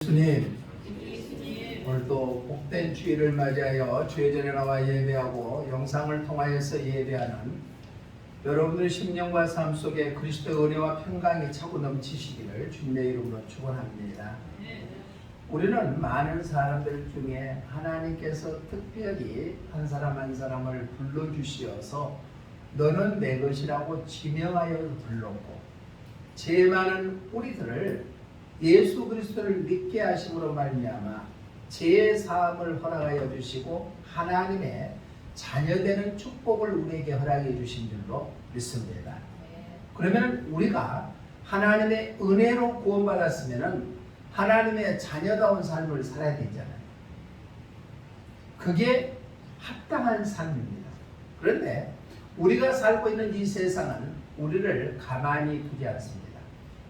주님, 오늘도 복된 주일을 맞이하여 주의 전에 나와 예배하고 영상을 통하여서 예배하는 여러분들의 심령과 삶 속에 그리스도의 은혜와 평강이 차고 넘치시기를 주님의 이름으로 축원합니다. 우리는 많은 사람들 중에 하나님께서 특별히 한 사람 한 사람을 불러주시어서 너는 내 것이라고 지명하여 불렀고, 죄 많은 우리들을 예수 그리스도를 믿게 하심으로 말미암아 죄의 사함을 허락하여 주시고 하나님의 자녀되는 축복을 우리에게 허락해 주신 줄로 믿습니다. 그러면 우리가 하나님의 은혜로 구원받았으면 하나님의 자녀다운 삶을 살아야 되잖아요. 그게 합당한 삶입니다. 그런데 우리가 살고 있는 이 세상은 우리를 가만히 두지 않습니다.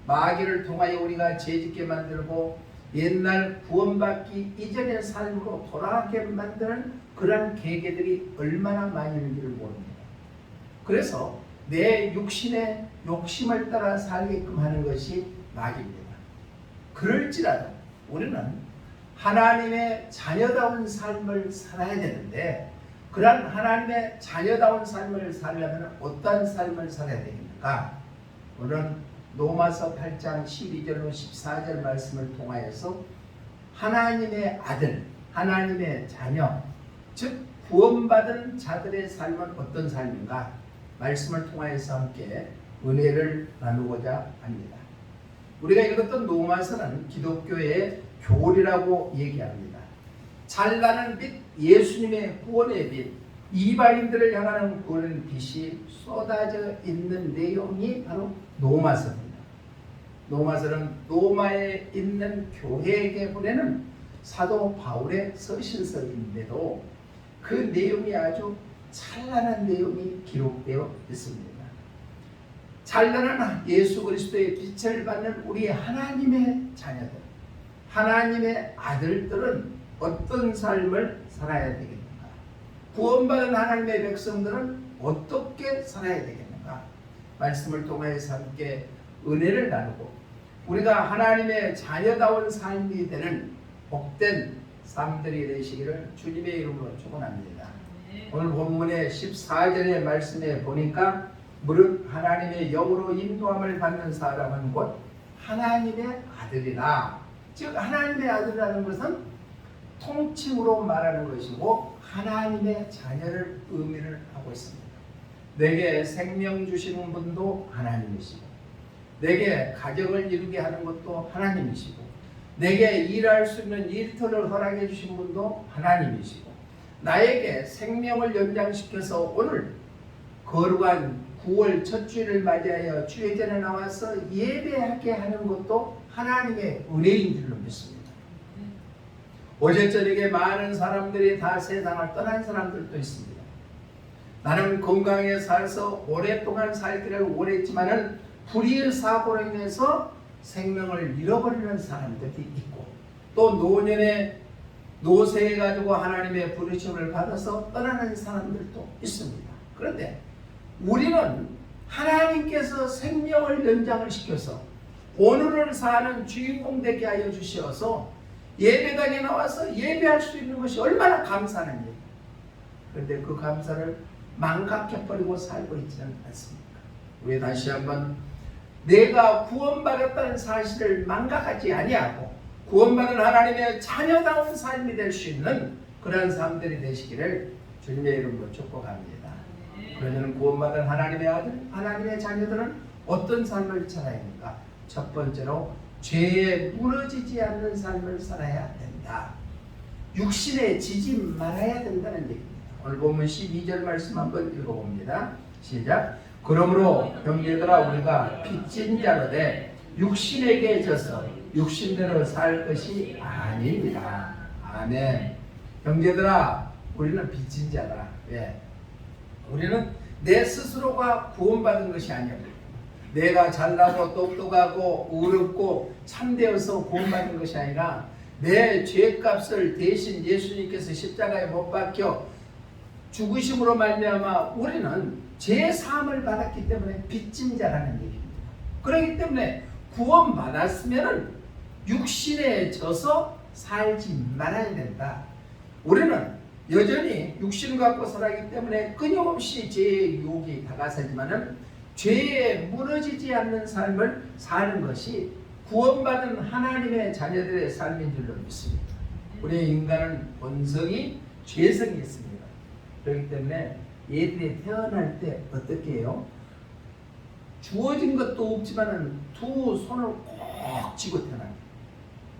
마귀를 통하여 우리가 죄짓게 만들고 옛날 구원받기 이전의 삶으로 돌아가게 만드는 그런 계계들이 얼마나 많이 있는지를 모릅니다. 그래서 내 육신의 욕심을 따라 살게끔 하는 것이 마귀입니다. 그럴지라도 우리는 하나님의 자녀다운 삶을 살아야 되는데, 그런 하나님의 자녀다운 삶을 살려면 어떤 삶을 살아야 되겠는가? 오늘은 로마서 8장 12절로 14절 말씀을 통하여서 하나님의 아들, 하나님의 자녀, 즉 구원받은 자들의 삶은 어떤 삶인가? 말씀을 통하여서 함께 은혜를 나누고자 합니다. 우리가 읽었던 로마서는 기독교의 교리라고 얘기합니다. 찬란한 빛, 예수님의 구원의 빛, 이방인들을 향하는 구원의 빛이 쏟아져 있는 내용이 바로 로마서입니다. 로마서는 로마에 있는 교회에게 보내는 사도 바울의 서신서인데도 그 내용이 아주 찬란한 내용이 기록되어 있습니다. 찬란한 예수 그리스도의 빛을 받는 우리 하나님의 자녀들, 하나님의 아들들은 어떤 삶을 살아야 되겠는가? 구원받은 하나님의 백성들은 어떻게 살아야 되겠는가? 말씀을 통해서 함께 은혜를 나누고 우리가 하나님의 자녀다운 삶이 되는 복된 삶들이 되시기를 주님의 이름으로 축원합니다. 오늘 본문의 14절의 말씀에 보니까 무릇 하나님의 영으로 인도함을 받는 사람은 곧 하나님의 아들이라. 즉 하나님의 아들이라는 것은 통칭으로 말하는 것이고 하나님의 자녀를 의미를 하고 있습니다. 내게 생명 주시는 분도 하나님이시고, 내게 가정을 이루게 하는 것도 하나님이시고, 내게 일할 수 있는 일터를 허락해 주신 분도 하나님이시고, 나에게 생명을 연장시켜서 오늘 거룩한 9월 첫 주일을 맞이하여 주의 전에 나와서 예배하게 하는 것도 하나님의 은혜인 줄로 믿습니다. 어제 저녁에 많은 사람들이 다 세상을 떠난 사람들도 있습니다. 나는 건강에 살아서 오랫동안 살기를 원했지만은 불의의 사고로 인해서 생명을 잃어버리는 사람들이 있고, 또 노년에 노쇠해가지고 하나님의 부르심을 받아서 떠나는 사람들도 있습니다. 그런데 우리는 하나님께서 생명을 연장을 시켜서 오늘을 사는 주인공 되게 하여 주셔서 예배당에 나와서 예배할 수 있는 것이 얼마나 감사한 일이에요. 그런데 그 감사를 망각해버리고 살고 있지는 않습니까? 우리 다시 한번 내가 구원받았다는 사실을 망각하지 아니하고 구원받은 하나님의 자녀다운 삶이 될 수 있는 그런 삶들이 되시기를 주님의 이름으로 축복합니다. 그러면 구원받은 하나님의 아들, 하나님의 자녀들은 어떤 삶을 살아야 합니까? 첫 번째로 죄에 무너지지 않는 삶을 살아야 된다. 육신에 지지 말아야 된다는 얘기입니다. 오늘 본문 12절 말씀 한번 읽어봅니다. 시작. 그러므로 형제들아, 우리가 빚진 자로되 육신에게 져서 육신대로 살 것이 아닙니다. 아멘. 형제들아, 우리는 빚진 자다. 왜? 우리는 내 스스로가 구원받은 것이 아니야. 내가 잘나고 똑똑하고 의롭고 참되어서 구원받은 것이 아니라 내 죄값을 대신 예수님께서 십자가에 못 박혀 죽으심으로 말미암아 우리는 죄 사함을 받았기 때문에 빚진 자라는 얘기입니다. 그렇기 때문에 구원받았으면 육신에 져서 살지 말아야 된다. 우리는 여전히 육신을 갖고 살아가기 때문에 끊임없이 죄의 유혹이 다가서지만은 죄에 무너지지 않는 삶을 사는 것이 구원받은 하나님의 자녀들의 삶인 줄로 믿습니다. 우리 인간은 본성이 죄성이 있습니다. 그렇기 때문에 얘들이 태어날 때 어떻게 해요? 주어진 것도 없지만은 두 손을 꼭 쥐고 태어납니다.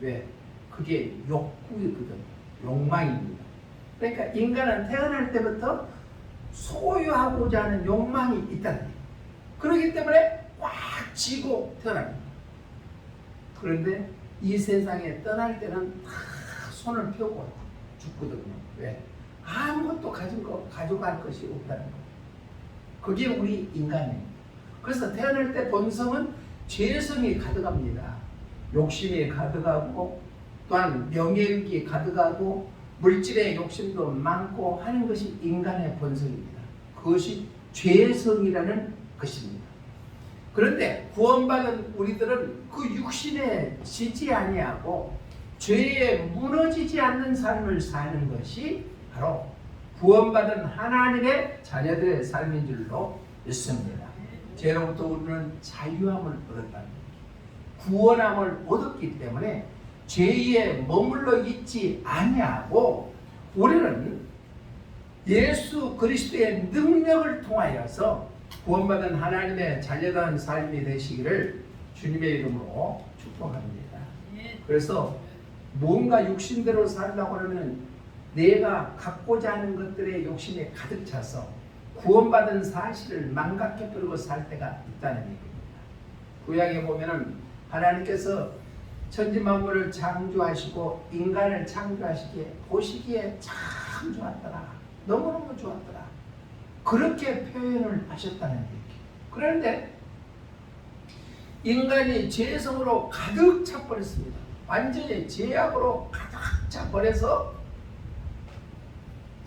왜? 그게 욕구이거든. 욕망입니다. 그러니까 인간은 태어날 때부터 소유하고자 하는 욕망이 있다는 거예요. 그렇기 때문에 꽉 쥐고 태어납니다. 그런데 이 세상에 떠날 때는 다 손을 펴고 죽거든요. 왜? 아무것도 가져갈 것이 없다는 거. 그게 우리 인간입니다. 그래서 태어날 때 본성은 죄성이 가득합니다. 욕심이 가득하고 또한 명예욕이 가득하고 물질의 욕심도 많고 하는 것이 인간의 본성입니다. 그것이 죄성이라는 것입니다. 그런데 구원받은 우리들은 그 육신에 지지 아니하고 죄에 무너지지 않는 삶을 사는 것이 바로 구원받은 하나님의 자녀들의 삶인 줄로 믿습니다. 죄로부터 우리는 자유함을 얻었다. 구원함을 얻었기 때문에 죄에 머물러 있지 아니하고 우리는 예수 그리스도의 능력을 통하여서 구원받은 하나님의 자녀다운 삶이 되시기를 주님의 이름으로 축복합니다. 그래서 뭔가 욕심대로 살려고 하면 내가 갖고자 하는 것들의 욕심에 가득 차서 구원받은 사실을 망각해버리고 살 때가 있다는 얘기입니다. 구약에 보면은 하나님께서 천지만물을 창조하시고 인간을 창조하시기에 보시기에 참 좋았더라. 너무너무 좋았더라. 그렇게 표현을 하셨다는 얘기. 그런데 인간이 죄성으로 가득 차버렸습니다. 완전히 죄악으로 가득 차버려서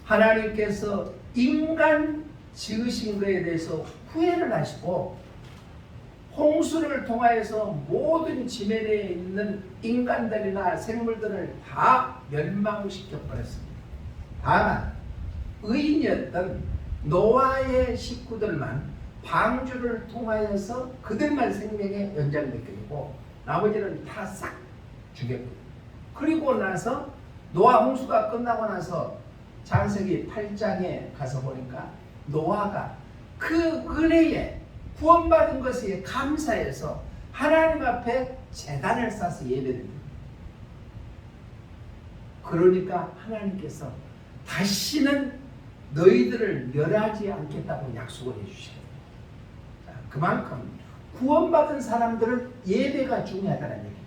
하나님께서 인간 지으신 것에 대해서 후회를 하시고 홍수를 통하여서 모든 지면에 있는 인간들이나 생물들을 다 멸망시켜 버렸습니다. 다만 의인이었던 노아의 식구들만 방주를 통하여서 그들만 생명의 연장되고 나머지는 다 싹 죽였거든요. 그리고 나서 노아 홍수가 끝나고 나서 창세기 8장에 가서 보니까 노아가 그 은혜에 구원받은 것에 감사해서 하나님 앞에 제단을 쌓아서 예배드립니다. 그러니까 하나님께서 다시는 너희들을 멸하지 않겠다고 약속을 해주시거든요. 그만큼 구원받은 사람들은 예배가 중요하다는 얘기입니다.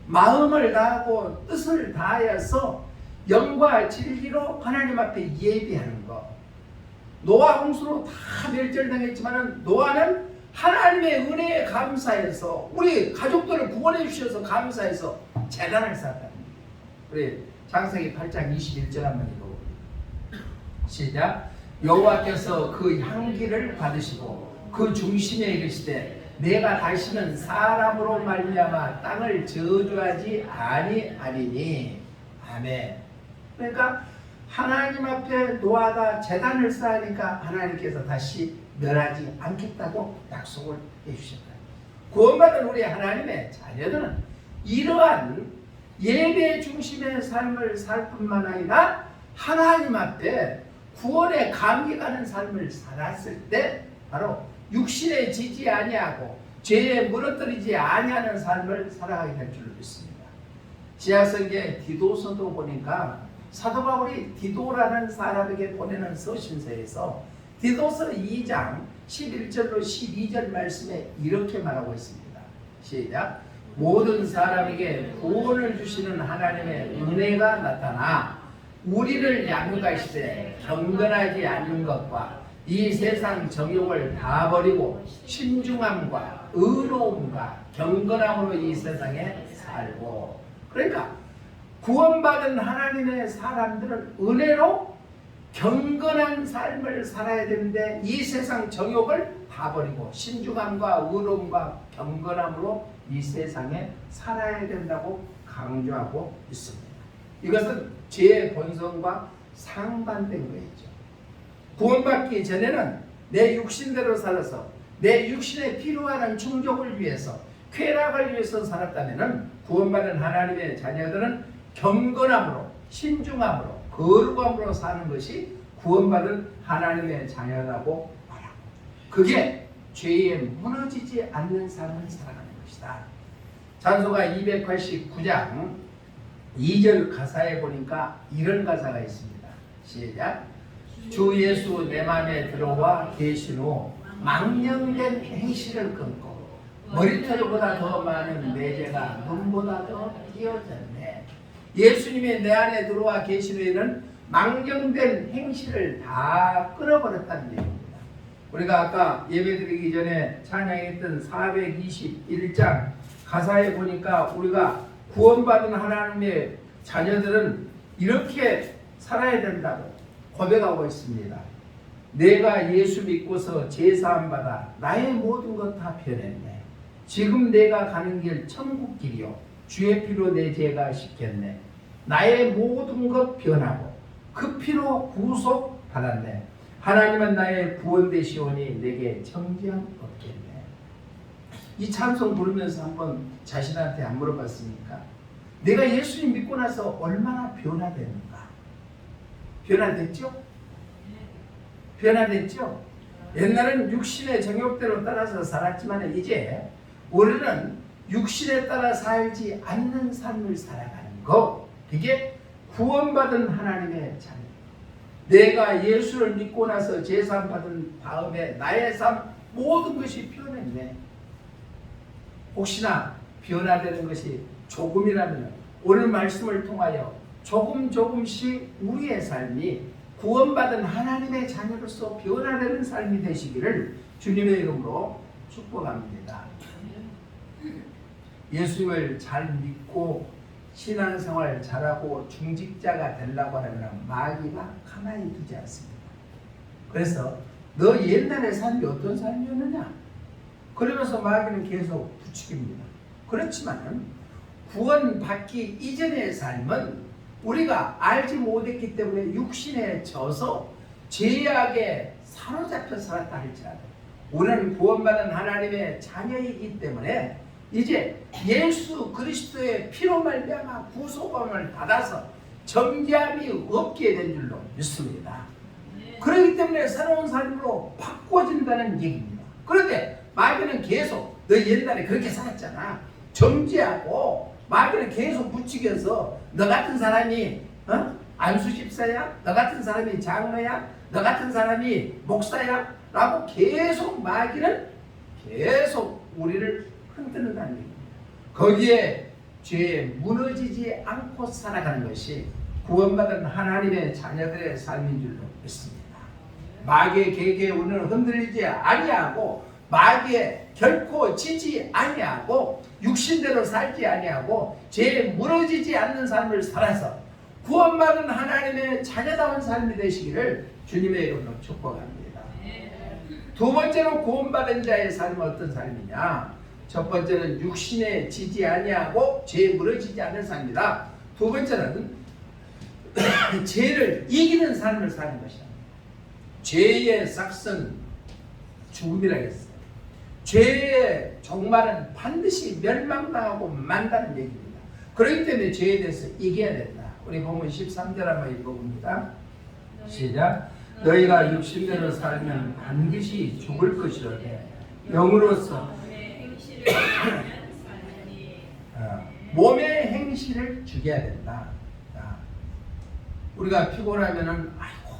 마음을 다하고 뜻을 다하여서 영과 진리로 하나님 앞에 예배하는 것. 노아 홍수로 다 멸절당했지만 노아는 하나님의 은혜에 감사해서 우리 가족들을 구원해 주셔서 감사해서 제단을 쌓았다는 거예요. 우리 창세기 8장 21절 한번 읽어봅니다. 시작. 여호와께서 그 향기를 받으시고 그 중심에 이르시되 내가 다시는 사람으로 말미암아 땅을 저주하지 아니하리니. 아멘. 그러니까 하나님 앞에 노아가 제단을 쌓으니까 하나님께서 다시 멸하지 않겠다고 약속을 해주셨다. 구원받은 우리 하나님의 자녀들은 이러한 예배 중심의 삶을 살 뿐만 아니라 하나님 앞에 구원의 감기 가는 삶을 살았을 때 바로 육신에 지지 아니하고 죄에 무너뜨리지 아니하는 삶을 살아가게 될 줄 믿습니다. 지하성경 디도서도 보니까 사도 바울이 디도라는 사람에게 보내는 서신서에서 디도서 2장 11절로 12절 말씀에 이렇게 말하고 있습니다. 시작. 모든 사람에게 구원을 주시는 하나님의 은혜가 나타나 우리를 양육하시되 경건하지 않는 것과 이 세상 정욕을 다 버리고 신중함과 의로움과 경건함으로 이 세상에 살고. 그러니까 구원받은 하나님의 사람들은 은혜로 경건한 삶을 살아야 되는데 이 세상 정욕을 다 버리고 신중함과 의로움과 경건함으로 이 세상에 살아야 된다고 강조하고 있습니다. 이것은 죄의 본성과 상반된 거였죠. 구원받기 전에는 내 육신대로 살아서 내 육신에 필요한 충족을 위해서 쾌락을 위해서 살았다면 구원받은 하나님의 자녀들은 경건함으로 신중함으로 거룩함으로 사는 것이 구원받은 하나님의 자녀라고 말하고 그게 죄에 무너지지 않는 삶을 살아가는 것이다. 찬송가 289장 2절 가사에 보니까 이런 가사가 있습니다. 시작. 주 예수 내 맘에 들어와 계신 후 망령된 행실을 끊고 머리털보다 더 많은 내 죄가 눈보다 더 띄어졌네. 예수님이 내 안에 들어와 계신 후에는 망령된 행실을 다 끊어버렸다는 얘기입니다. 우리가 아까 예배드리기 전에 찬양했던 421장 가사에 보니까 우리가 구원받은 하나님의 자녀들은 이렇게 살아야 된다고 고백하고 있습니다. 내가 예수 믿고서 제사함 받아 나의 모든 것 다 변했네. 지금 내가 가는 길 천국 길이요 주의 피로 내 죄가 씻겼네. 나의 모든 것 변하고 그 피로 구속 받았네. 하나님은 나의 구원 되시오니 내게 정죄함 없겠네. 이 찬송 부르면서 한번 자신한테 안 물어봤습니까? 내가 예수님 믿고 나서 얼마나 변화됐는가? 변화됐죠? 변화됐죠? 옛날에는 육신의 정욕대로 따라서 살았지만 이제 우리는 육신에 따라 살지 않는 삶을 살아가는 거, 이게 구원받은 하나님의 자녀. 내가 예수를 믿고 나서 제사함 받은 다음에 나의 삶 모든 것이 변했네. 혹시나 변화되는 것이 조금이라면 오늘 말씀을 통하여 조금씩 우리의 삶이 구원받은 하나님의 자녀로서 변화되는 삶이 되시기를 주님의 이름으로 축복합니다. 예수님을 잘 믿고 신앙생활 잘하고 중직자가 되려고 하면 마귀가 가만히 두지 않습니다. 그래서 너 옛날의 삶이 어떤 삶이었느냐? 그러면서 마귀는 계속 부추깁니다. 그렇지만 구원받기 이전의 삶은 우리가 알지 못했기 때문에 육신에 져서 죄악에 사로잡혀 살았다 할지라도 우리는 구원받은 하나님의 자녀이기 때문에 이제 예수 그리스도의 피로 말미암아 구속함을 받아서 정죄함이 없게 된 줄로 믿습니다. 그렇기 때문에 새로운 삶으로 바꿔진다는 얘기입니다. 그런데 마귀는 계속 너 옛날에 그렇게 살았잖아. 정죄하고 마귀는 계속 부추겨서 너 같은 사람이 안수 집사야? 너 같은 사람이 장로야? 너 같은 사람이 목사야? 라고 계속 마귀는 계속 우리를 흔드는다는 얘기입니다. 거기에 죄에 무너지지 않고 살아가는 것이 구원받은 하나님의 자녀들의 삶인 줄로 믿습니다. 마귀의 계계에 우리는 흔들리지 아니하고 마귀에 결코 지지 아니하고 육신대로 살지 아니하고 죄에 무너지지 않는 삶을 살아서 구원받은 하나님의 자녀다운 삶이 되시기를 주님의 이름으로 축복합니다. 두 번째로 구원받은 자의 삶은 어떤 삶이냐? 첫 번째는 육신에 지지 아니하고 죄에 무너지지 않는 삶이다. 두 번째는 죄를 이기는 삶을 사는 것이다. 죄의 삭은 죽음이라 했어요. 죄의 종말은 반드시 멸망당하고 만다는 얘기입니다. 그렇기 때문에 죄에 대해서 이겨야 된다. 우리 보면 13절 한번 읽어봅니다. 시작. 너희가 육신대로 살면 반드시 죽을 것이로되 영으로서 몸의 행실을 죽여야 된다. 우리가 피곤하면은 아이고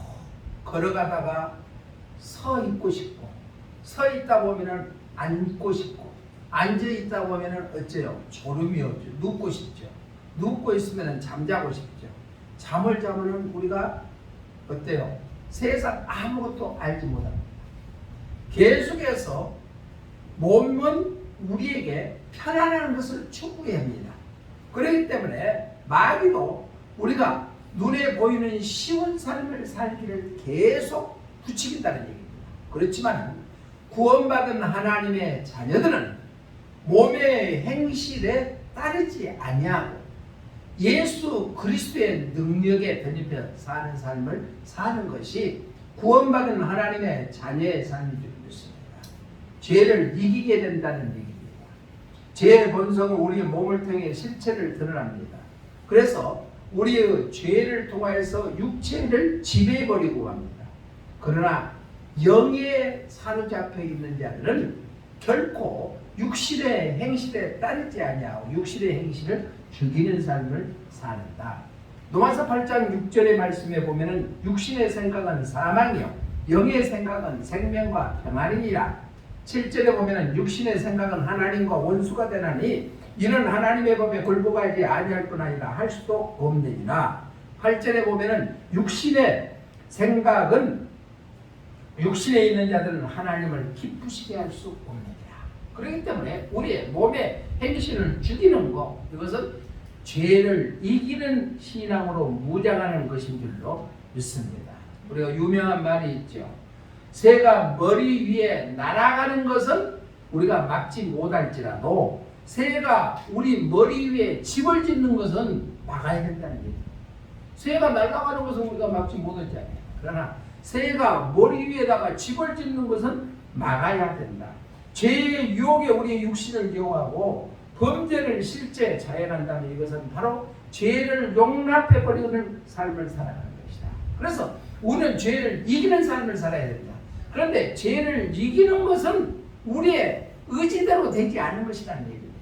걸어가다가 서 있고 싶고 서 있다 보면은 앉고 싶고 앉아 있다 보면은 어째요? 졸음이 오죠. 눕고 싶죠. 눕고 있으면은 잠자고 싶죠. 잠을 자면은 우리가 어때요? 세상 아무것도 알지 못합니다. 계속해서 몸은 우리에게 편안한 것을 추구해야 합니다. 그렇기 때문에 마귀도 우리가 눈에 보이는 쉬운 삶을 살기를 계속 부추긴다는 얘기입니다. 그렇지만 구원받은 하나님의 자녀들은 몸의 행실에 따르지 아니하고 예수 그리스도의 능력에 덧입혀 사는 삶을 사는 것이 구원받은 하나님의 자녀의 삶인 줄 믿습니다. 죄를 이기게 된다는 얘기입니다. 죄의 본성은 우리의 몸을 통해 실체를 드러납니다. 그래서 우리의 죄를 통하여서 육체를 지배해버리고 합니다. 그러나 영에 사로잡혀 있는 자들은 결코 육신의 행실에 따르지 아니하고 육신의 행실을 죽이는 삶을 사는다. 로마서 8장 6절의 말씀에 보면은 육신의 생각은 사망이요 영의 생각은 생명과 평안이니라. 7절에 보면은 육신의 생각은 하나님과 원수가 되나니 이는 하나님의 법에 굴복하지 아니할 뿐 아니라 할 수도 없느니라. 8절에 보면은 육신의 생각은 육신에 있는 자들은 하나님을 기쁘시게 할 수 없느니라. 그렇기 때문에 우리의 몸의 행실을 죽이는 것, 이것은 죄를 이기는 신앙으로 무장하는 것인 줄로 믿습니다. 우리가 유명한 말이 있죠. 새가 머리 위에 날아가는 것은 우리가 막지 못할지라도 새가 우리 머리 위에 집을 짓는 것은 막아야 된다는 얘기입니다. 새가 날아가는 것은 우리가 막지 못하잖아요. 그러나 새가 머리 위에다가 집을 짓는 것은 막아야 된다. 죄의 유혹에 우리의 육신을 이용하고 범죄를 실제 자행한다면 이것은 바로 죄를 용납해버리는 삶을 살아가는 것이다. 그래서 우리는 죄를 이기는 삶을 살아야 된다. 그런데 죄를 이기는 것은 우리의 의지대로 되지 않은 것이라는 얘기입니다.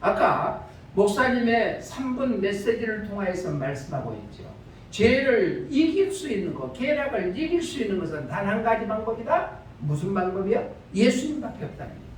아까 목사님의 3분 메시지를 통해서 말씀하고 있죠. 죄를 이길 수 있는 것, 쾌락을 이길 수 있는 것은 단 한 가지 방법이다. 무슨 방법이요? 예수님밖에 없다는 거예요.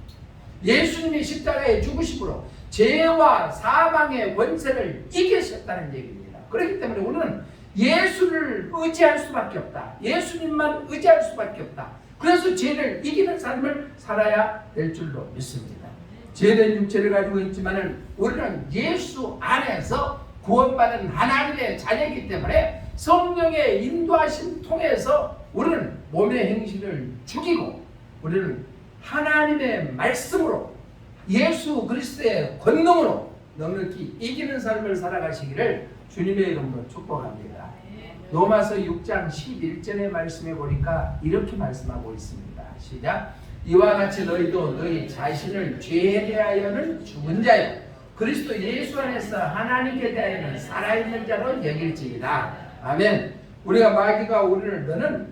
예수님이 십자가에 죽으심으로 죄와 사망의 권세를 이기셨다는 얘기입니다. 그렇기 때문에 우리는 예수를 의지할 수밖에 없다. 예수님만 의지할 수밖에 없다. 그래서 죄를 이기는 삶을 살아야 될 줄로 믿습니다. 죄된 육체를 가지고 있지만은 우리는 예수 안에서 구원받은 하나님의 자녀이기 때문에 성령의 인도하심 통해서 우리는 몸의 행실을 죽이고 우리는 하나님의 말씀으로 예수 그리스도의 권능으로 넉넉히 이기는 삶을 살아가시기를 주님의 이름으로 축복합니다. 로마서 6장 11절의 말씀에 보니까 이렇게 말씀하고 있습니다. 시작. 이와 같이 너희도 너희 자신을 죄에 대하여는 죽은 자요 그리스도 예수 안에서 하나님께 대하여는 살아있는 자로 여길지이다. 아멘. 우리가 마귀가 우리를 너는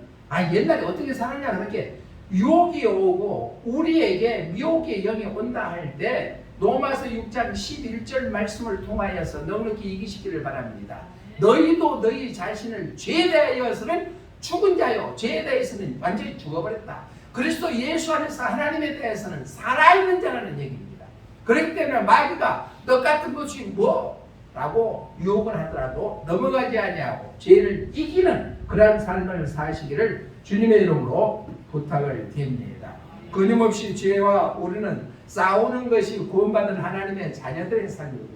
옛날에 어떻게 살았냐 그렇게 유혹이 오고 우리에게 미혹의 영이 온다 할 때 로마서 6장 11절 말씀을 통하여서 넉넉히 이기시기를 바랍니다. 너희도 너희 자신을 죄에 대하여서는 죽은 자요 죄에 대해서는 완전히 죽어버렸다. 그리스도 예수 안에서 하나님에 대해서는 살아있는 자라는 얘기입니다. 그렇기 때문에 마귀가 너 같은 것이 뭐? 라고 유혹을 하더라도 넘어가지 아니하고 죄를 이기는 그러한 삶을 사시기를 주님의 이름으로 부탁을 드립니다. 끊임없이 죄와 우리는 싸우는 것이 구원받은 하나님의 자녀들의 삶이거든요.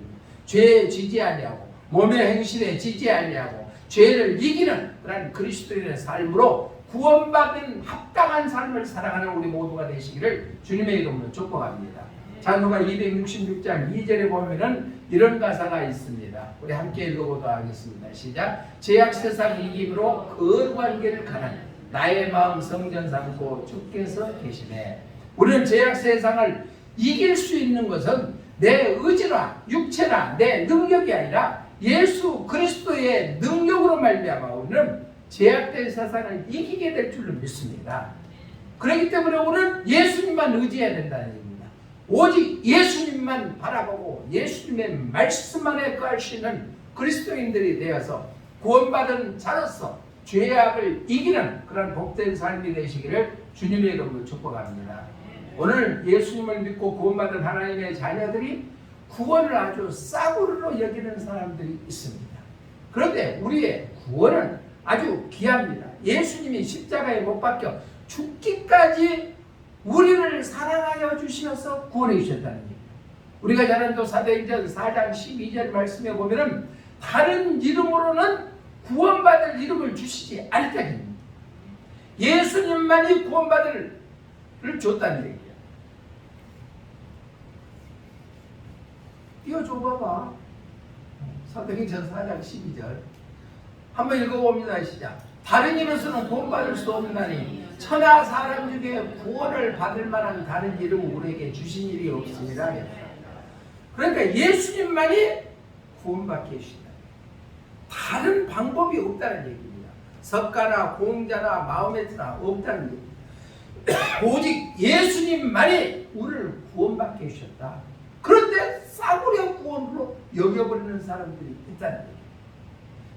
죄에 지지 아니하고 몸의 행실에 지지 아니하고 죄를 이기는 그런 그리스도인의 삶으로 구원받은 합당한 삶을 살아가는 우리 모두가 되시기를 주님의 이름으로 축복합니다. 찬송가 266장 2절에 보면은 이런 가사가 있습니다. 우리 함께 읽어보도록 하겠습니다. 시작. 죄악 세상 이김으로 거룩한 길을 가는 나의 마음 성전 삼고 주께서 계시네. 우리는 죄악 세상을 이길 수 있는 것은 내 의지나 육체나 내 능력이 아니라 예수 그리스도의 능력으로 말미암아 우리는 죄악된 세상을 이기게 될 줄로 믿습니다. 그렇기 때문에 우리는 예수님만 의지해야 된다는 얘기입니다. 오직 예수님만 바라보고 예수님의 말씀 안에 거할 수 있는 그리스도인들이 되어서 구원받은 자로서 죄악을 이기는 그런 복된 삶이 되시기를 주님의 이름으로 축복합니다. 오늘 예수님을 믿고 구원받은 하나님의 자녀들이 구원을 아주 싸구려로 여기는 사람들이 있습니다. 그런데 우리의 구원은 아주 귀합니다. 예수님이 십자가에 못 박혀 죽기까지 우리를 사랑하여 주시면서 구원해 주셨다는 얘기입니다. 우리가 잘 아는 사도행전 4장 12절 말씀에 보면은 다른 이름으로는 구원받을 이름을 주시지 않았다는 예수님만이 구원받을 줬다는 얘기예요. 띄워줘 봐봐. 사도행전 4장 12절 한번 읽어봅니다. 시작. 다른 이로서는 구원받을 수 없나니 천하 사람 중에 구원을 받을 만한 다른 이름을 우리에게 주신 일이 없습니다. 그러니까 예수님만이 구원받게 해주신다. 다른 방법이 없다는 얘기입니다. 석가나 공자나 마호메트나 없다는 얘기입니다. 오직 예수님만이 우리를 구원받게 해주셨다. 그런데 싸구려 구원으로 여겨버리는 사람들이 있다는 얘기예요.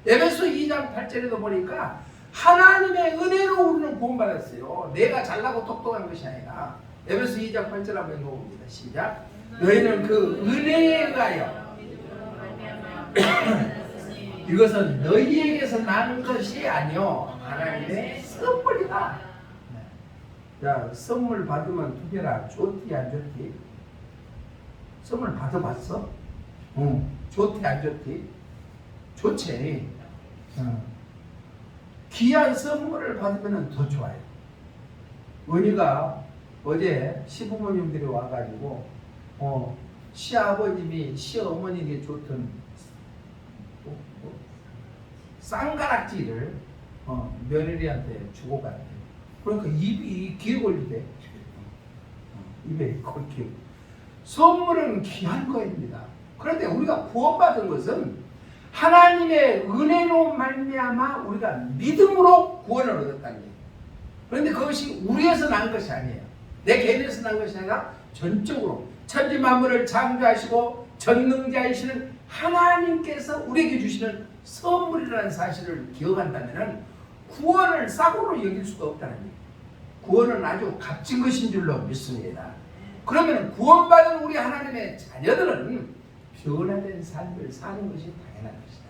에베소 2장 8절에도 보니까 하나님의 은혜로 우리는 구원받았어요. 내가 잘나고 똑똑한 것이 아니라. 에베소 2장 8절 한번 읽어봅니다. 시작. 너희는 그 은혜에 의하여 이것은 너희에게서 나는 것이 아니요 하나님의 선물이다. 자, 선물 받으면 두개라. 좋디 안 좋디? 선물 받아봤어? 응. 좋디 안 좋디? 좋지. 귀한 선물을 받으면 더 좋아요. 은희가 어제 시부모님들이 와가지고 시아버님이 시어머니에게 줬던 쌍가락지를 며느리한테 주고 갔대. 그러니까 입이 귀에 걸리대. 입에 걸리고. 선물은 귀한 거입니다. 그런데 우리가 구원받은 것은 하나님의 은혜로 말미암아 우리가 믿음으로 구원을 얻었다는 거예요. 그런데 그것이 우리에서 난 것이 아니에요. 내 개인에서 난 것이 아니라 전적으로 천지 만물을 창조하시고 전능자이시는 하나님께서 우리에게 주시는 선물이라는 사실을 기억한다면 구원을 싸구려 여길 수가 없다는 거예요. 구원은 아주 값진 것인 줄로 믿습니다. 그러면 구원받은 우리 하나님의 자녀들은 변화된 삶을 사는 것이 당연한 것이다.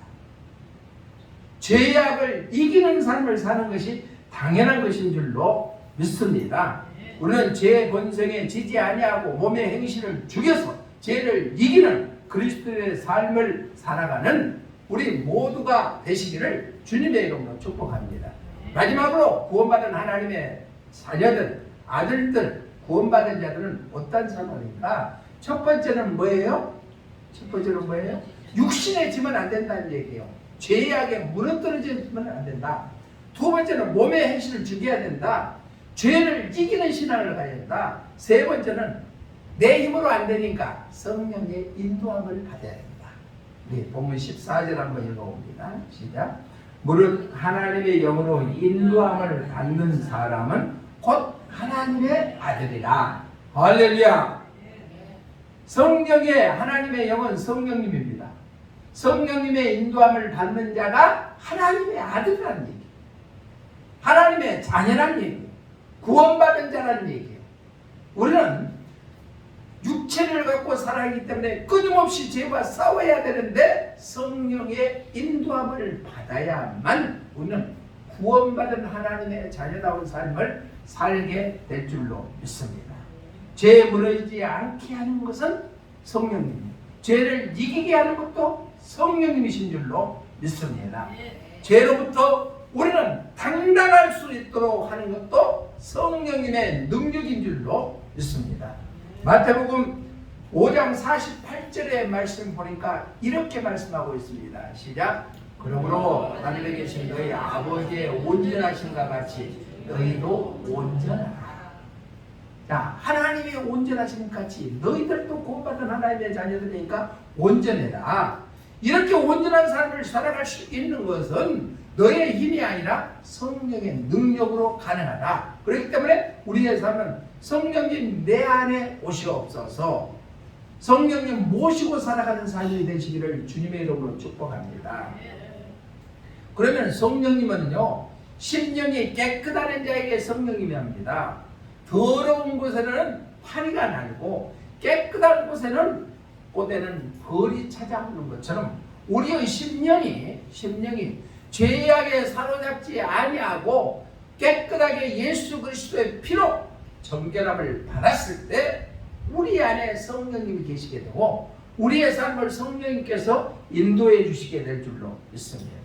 죄악을 이기는 삶을 사는 것이 당연한 것인 줄로 믿습니다. 우리는 죄의 본성에 지지 아니하고 몸의 행실을 죽여서 죄를 이기는 그리스도의 삶을 살아가는 우리 모두가 되시기를 주님의 이름으로 축복합니다. 마지막으로 구원받은 하나님의 자녀들, 아들들, 구원받은 자들은 어떤 사람인가? 첫 번째는 뭐예요? 첫 번째는 뭐예요? 육신에 지면 안 된다는 얘기예요. 죄악에 무너뜨려지면 안 된다. 두 번째는 몸의 행실을 죽여야 된다. 죄를 이기는 신앙을 가야 된다. 세 번째는 내 힘으로 안 되니까 성령의 인도함을 받아야 된다. 우리 본문 14절 한번 읽어봅니다. 시작. 무릇 하나님의 영으로 인도함을 받는 사람은 곧 하나님의 아들이라. 할렐루야. 성령의 하나님의 영은 성령님입니다. 성령님의 인도함을 받는 자가 하나님의 아들이라는 얘기예요. 하나님의 자녀라는 얘기예요. 구원받은 자라는 얘기예요. 우리는 육체를 갖고 살아가기 때문에 끊임없이 죄와 싸워야 되는데 성령의 인도함을 받아야만 우리는 구원받은 하나님의 자녀다운 삶을 살게 될 줄로 믿습니다. 죄에 무너지지 않게 하는 것은 성령님이에요. 죄를 이기게 하는 것도 성령님이신 줄로 믿습니다. 죄로부터 우리는 당당할 수 있도록 하는 것도 성령님의 능력인 줄로 믿습니다. 마태복음 5장 48절의 말씀 보니까 이렇게 말씀하고 있습니다. 시작. 그러므로 하늘에 계신 너희 아버지의 온전하신가 같이 너희도 온전하라. 자, 하나님이 온전하신 같이 너희들도 구원받은 하나님의 자녀들이니까 온전해라. 이렇게 온전한 삶을 살아갈 수 있는 것은 너의 힘이 아니라 성령의 능력으로 가능하다. 그렇기 때문에 우리의 삶은 성령님 내 안에 오시옵소서, 성령님 모시고 살아가는 삶이 되시기를 주님의 이름으로 축복합니다. 그러면 성령님은요, 심령이 깨끗한 자에게 성령님이 합니다. 더러운 곳에는 파리가 날고 깨끗한 곳에는 꽃에는 벌이 찾아오는 것처럼 우리의 심령이 죄악에 사로잡지 아니하고 깨끗하게 예수 그리스도의 피로 정결함을 받았을 때 우리 안에 성령님이 계시게 되고 우리의 삶을 성령님께서 인도해 주시게 될 줄로 믿습니다.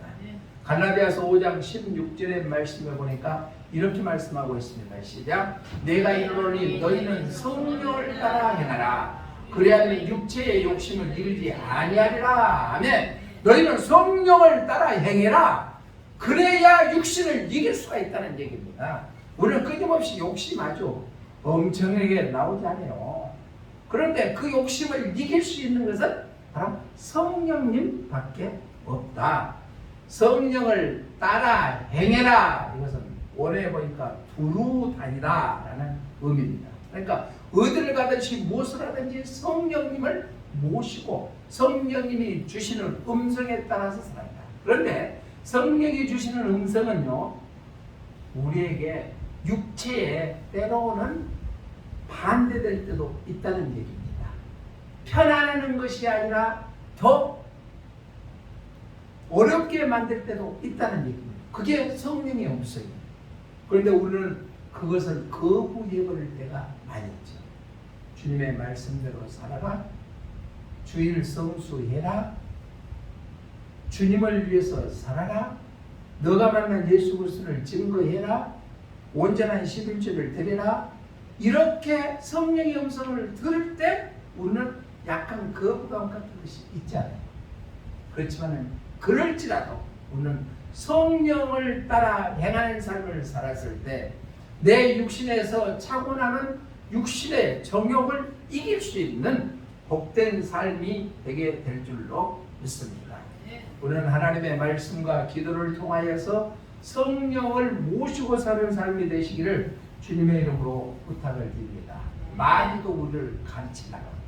갈라디아서 5장 16절의 말씀에 보니까 이렇게 말씀하고 있습니다. 시작. 내가 이르노니 너희는 성령을 따라 행하라. 그래야면 육체의 욕심을 이루지 아니하리라. 아멘. 너희는 성령을 따라 행해라. 그래야 육신을 이길 수가 있다는 얘기입니다. 우리는 끊임없이 욕심 아주 엄청나게 나오지 않아요. 그런데 그 욕심을 이길 수 있는 것은 바로 성령님 밖에 없다. 성령을 따라 행해라. 이것은 원래 보니까 두루 다니라 라는 의미입니다. 그러니까 어디를 가든지 무엇을 하든지 성령님을 모시고 성령님이 주시는 음성에 따라서 살아간다. 그런데 성령이 주시는 음성은요, 우리에게 육체에 때로는 반대될 때도 있다는 얘기입니다. 편안하는 것이 아니라 더 어렵게 만들 때도 있다는 얘기입니다. 그게 성령의 음성이에요. 그런데 우리는 그것을 거부해버릴 때가 많이 있죠. 주님의 말씀대로 살아라. 주일 성수해라. 주님을 위해서 살아라. 너가 만난 예수 그리스도를 증거해라. 온전한 11조를 드려라. 이렇게 성령의 음성을 들을 때 우리는 약간 거부감 같은 것이 있잖아요. 그렇지만 그럴지라도 우리는 성령을 따라 행하는 삶을 살았을 때 내 육신에서 차고나는 육신의 정욕을 이길 수 있는 복된 삶이 되게 될 줄로 믿습니다. 우리는 하나님의 말씀과 기도를 통하여서 성령을 모시고 사는 삶이 되시기를 주님의 이름으로 부탁을 드립니다. 마귀도 우리를 가르치려고 합니다.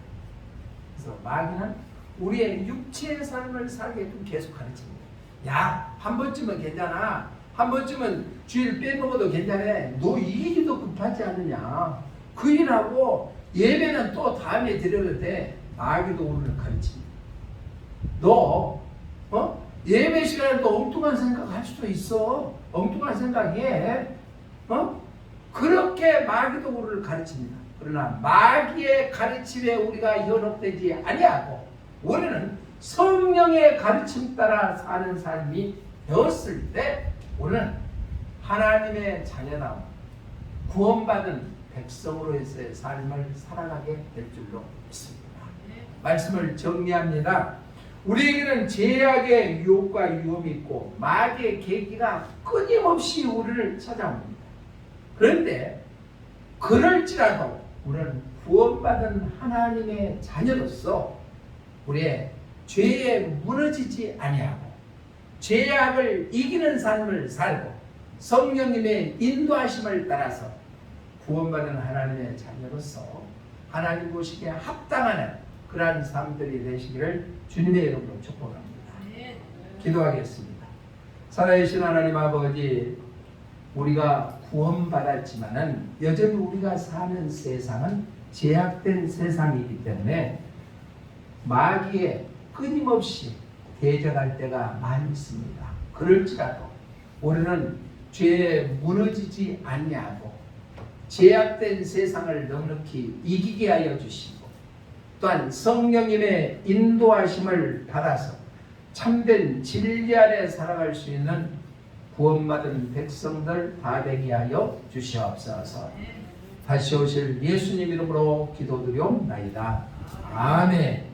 그래서 마귀는 우리의 육체의 삶을 살게끔 계속 가르칩니다. 야, 한 번쯤은 괜찮아. 한 번쯤은 주일 빼먹어도 괜찮아. 너 일이도 급하지 않느냐. 그 일하고 예배는 또 다음에 드려도 돼. 마귀도 우리를 가르칩니다. 너 예배 시간에도 엉뚱한 생각할 수도 있어. 엉뚱한 생각해. 그렇게 마귀도 우리를 가르칩니다. 그러나 마귀의 가르침에 우리가 현혹되지 아니하고 우리는 성령의 가르침 따라 사는 삶이 되었을 때 우리는 하나님의 자녀다움, 구원받은 백성으로서의 삶을 살아가게 될 줄로 믿습니다. 말씀을 정리합니다. 우리에게는 제약의 유혹과 위험이 있고 마귀의 계기가 끊임없이 우리를 찾아옵니다. 그런데 그럴지라도 우리는 구원받은 하나님의 자녀로서 우리의 죄에 무너지지 아니하고 죄악을 이기는 삶을 살고 성령님의 인도하심을 따라서 구원받은 하나님의 자녀로서 하나님 보시기에 합당하는 그러한 삶들이 되시기를 주님의 이름으로 축복합니다. 기도하겠습니다. 살아계신 하나님 아버지, 우리가 구원받았지만은 여전히 우리가 사는 세상은 제약된 세상이기 때문에 마귀에 끊임없이 대적할 때가 많이 있습니다. 그럴지라도 우리는 죄에 무너지지 아니하고 제약된 세상을 넉넉히 이기게 하여 주시고 또한 성령님의 인도하심을 받아서 참된 진리 안에 살아갈 수 있는 구원받은 백성들 다 되게 하여 주시옵소서. 다시 오실 예수님 이름으로 기도드리옵나이다. 아멘.